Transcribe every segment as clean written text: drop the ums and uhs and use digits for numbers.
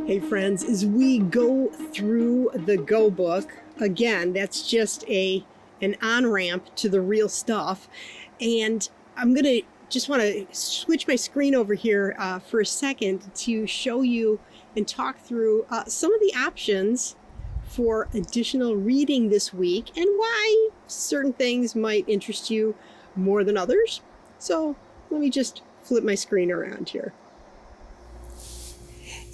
Hey friends, as we go through the Go book, again, that's just an on-ramp to the real stuff. And I'm going to just want to switch my screen over here for a second to show you and talk through some of the options for additional reading this week and why certain things might interest you more than others. So let me just flip my screen around here.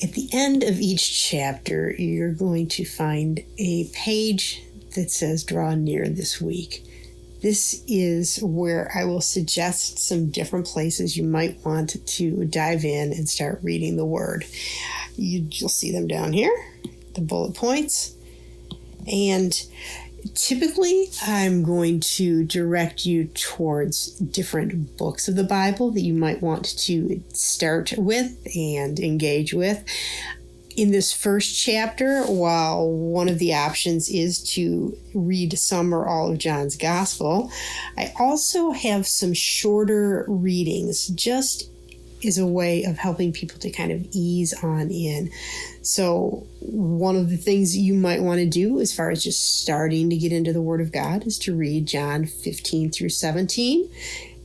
At the end of each chapter, you're going to find a page that says Draw Near this week. This is where I will suggest some different places you might want to dive in and start reading the Word. You'll see them down here, the bullet points. And typically, I'm going to direct you towards different books of the Bible that you might want to start with and engage with. In this first chapter, while one of the options is to read some or all of John's Gospel, I also have some shorter readings just as a way of helping people to kind of ease on in. So one of the things you might want to do as far as just starting to get into the Word of God is to read John 15 through 17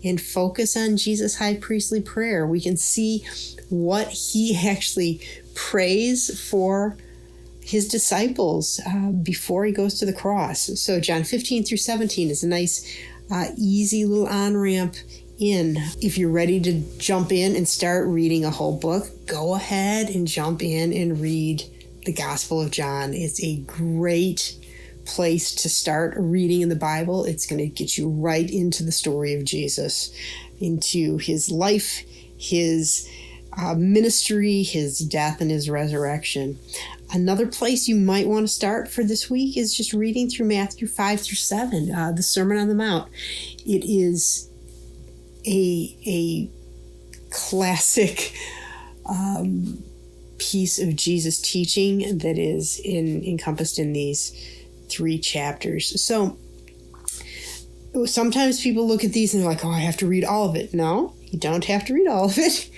and focus on Jesus' high priestly prayer. We can see what he actually prays for his disciples before he goes to the cross. So John 15 through 17 is a nice, easy little on-ramp in. If you're ready to jump in and start reading a whole book, go ahead and jump in and read the Gospel of John. It's a great place to start reading in the Bible. It's going to get you right into the story of Jesus, into his life, his ministry, his death, and his resurrection. Another place you might want to start for this week is just reading through Matthew 5 through 7, the Sermon on the Mount. It is a classic piece of Jesus' teaching that is encompassed in these 3 chapters. So sometimes people look at these and they're like, oh, I have to read all of it. No, you don't have to read all of it.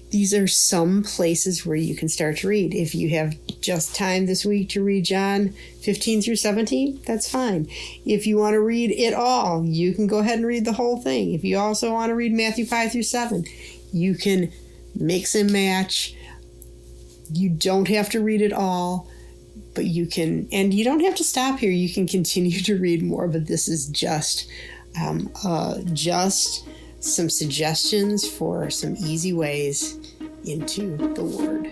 These are some places where you can start to read. If you have just time this week to read John 15 through 17, that's fine. If you want to read it all, you can go ahead and read the whole thing. If you also want to read Matthew 5 through 7, you can mix and match. You don't have to read it all, but you can, and you don't have to stop here. You can continue to read more, but this is just some suggestions for some easy ways into the Word.